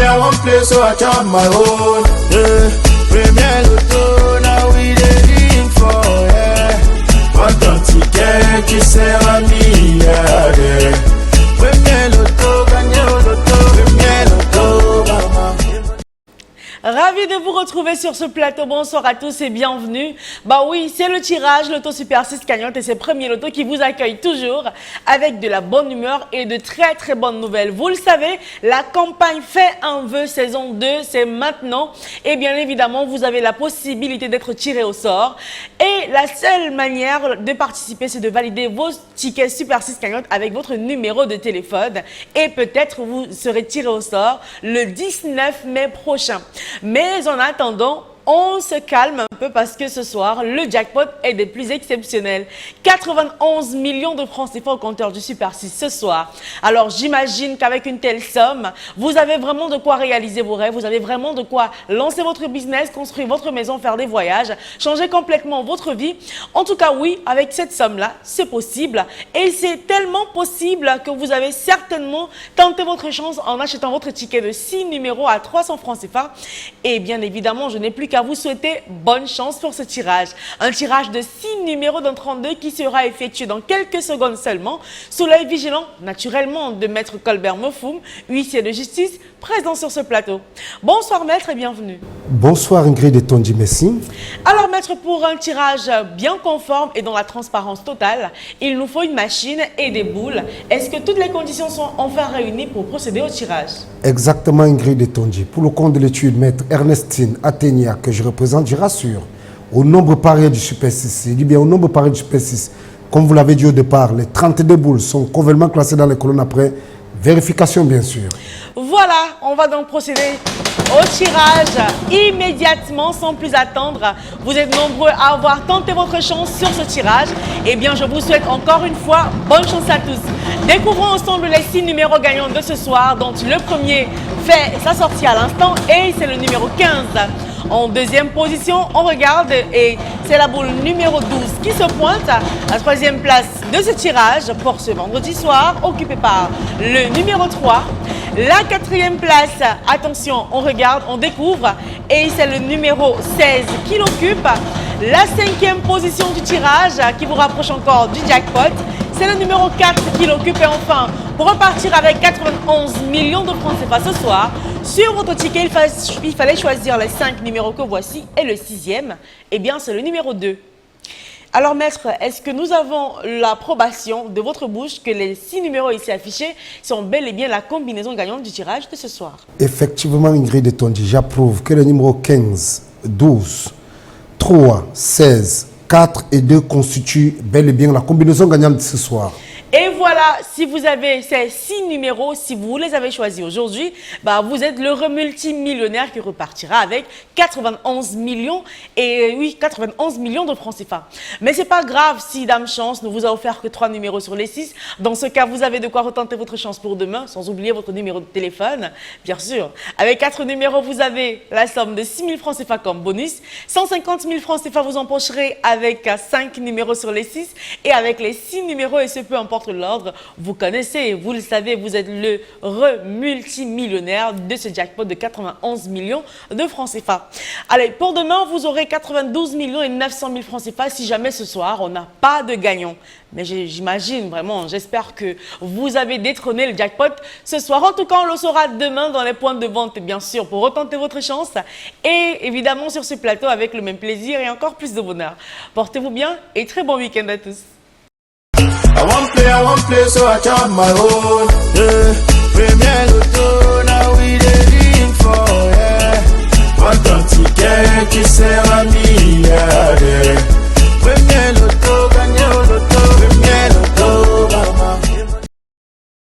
I won't play, so I chop my own. Yeah. Premier Loto, now we dey for, yeah. But don't you get qui sert à milliardaire. Premier Loto, gagné au loto, premier Loto, maman. Ravi de vous retrouver sur ce plateau. Bonsoir à tous et bienvenue. Bah oui, c'est le tirage Loto Super 6 gagnante et c'est Premier Loto qui vous accueille toujours avec de la bonne humeur et de très bonnes nouvelles. Vous le savez, la campagne Fait un vœu saison 2, c'est maintenant. Et bien évidemment, vous avez la possibilité d'être tiré au sort. Et la seule manière de participer, c'est de valider vos tickets Super 6 gagnante avec votre numéro de téléphone. Et peut-être vous serez tiré au sort le 19 mai prochain. Mais en attendant, on se calme un peu parce que ce soir, le jackpot est des plus exceptionnels. 91 millions de francs CFA au compteur du Super 6 ce soir. Alors j'imagine qu'avec une telle somme, vous avez vraiment de quoi réaliser vos rêves, vous avez vraiment de quoi lancer votre business, construire votre maison, faire des voyages, changer complètement votre vie. En tout cas, oui, avec cette somme-là, c'est possible. Et c'est tellement possible que vous avez certainement tenté votre chance en achetant votre ticket de 6 numéros à 300 francs CFA. Et bien évidemment, je n'ai plus qu'à vous souhaiter bonne chance pour ce tirage. Un tirage de 6 numéros d'un 32 qui sera effectué dans quelques secondes seulement, sous l'œil vigilant naturellement de Maître Colbert Mofoum, huissier de justice, présent sur ce plateau. Bonsoir Maître et bienvenue. Bonsoir Ingrid et Tondi, merci. Alors Maître, pour un tirage bien conforme et dans la transparence totale, il nous faut une machine et des boules. Est-ce que toutes les conditions sont enfin réunies pour procéder au tirage? Exactement Ingrid et Tondi. Pour le compte de l'étude, Maître Ernestine Athénia, que je représente, je rassure, au nombre pareil du Super 6, il dit bien au nombre pareil du Super 6, comme vous l'avez dit au départ, les 32 boules sont convenablement classées dans les colonnes après vérification bien sûr. Voilà, on va donc procéder au tirage immédiatement sans plus attendre. Vous êtes nombreux à avoir tenté votre chance sur ce tirage. Eh bien, je vous souhaite encore une fois bonne chance à tous. Découvrons ensemble les 6 numéros gagnants de ce soir, dont le premier fait sa sortie à l'instant et c'est le numéro 15. En deuxième position, on regarde et c'est la boule numéro 12 qui se pointe à la troisième place de ce tirage pour ce vendredi soir, occupé par le numéro 3. La quatrième place, attention, on regarde, on découvre et c'est le numéro 16 qui l'occupe. La cinquième position du tirage qui vous rapproche encore du jackpot, c'est le numéro 4 qui l'occupe. Et enfin, pour repartir avec 91 millions de francs CFA ce soir, sur votre ticket, il fallait choisir les 5 numéros que voici. Et le 6e, eh bien, c'est le numéro 2. Alors, Maître, est-ce que nous avons l'approbation de votre bouche que les 6 numéros ici affichés sont bel et bien la combinaison gagnante du tirage de ce soir? Effectivement, Ingrid et Tondi, j'approuve que les numéros 15, 12, 3, 16, 4 et 2 constituent bel et bien la combinaison gagnante de ce soir. Et voilà, si vous avez ces 6 numéros, si vous les avez choisis aujourd'hui, bah vous êtes l'heureux multimillionnaire qui repartira avec 91 millions et oui, 91 millions de francs CFA. Mais c'est pas grave si Dame Chance ne vous a offert que 3 numéros sur les 6. Dans ce cas, vous avez de quoi retenter votre chance pour demain, sans oublier votre numéro de téléphone, bien sûr. Avec 4 numéros, vous avez la somme de 6 000 francs CFA comme bonus. 150 000 francs CFA vous empocherez avec 5 numéros sur les 6. Et avec les 6 numéros, et ce peu importe l'ordre, vous connaissez, vous le savez, vous êtes le multimillionnaire de ce jackpot de 91 millions de francs CFA. Allez, pour demain, vous aurez 92 millions et 900 000 francs CFA si jamais ce soir, on n'a pas de gagnant. Mais j'imagine vraiment, j'espère que vous avez détrôné le jackpot ce soir. En tout cas, on le saura demain dans les points de vente, bien sûr, pour retenter votre chance. Et évidemment, sur ce plateau, avec le même plaisir et encore plus de bonheur. Portez-vous bien et très bon week-end à tous. I won't play, so I chop my own. Yeah.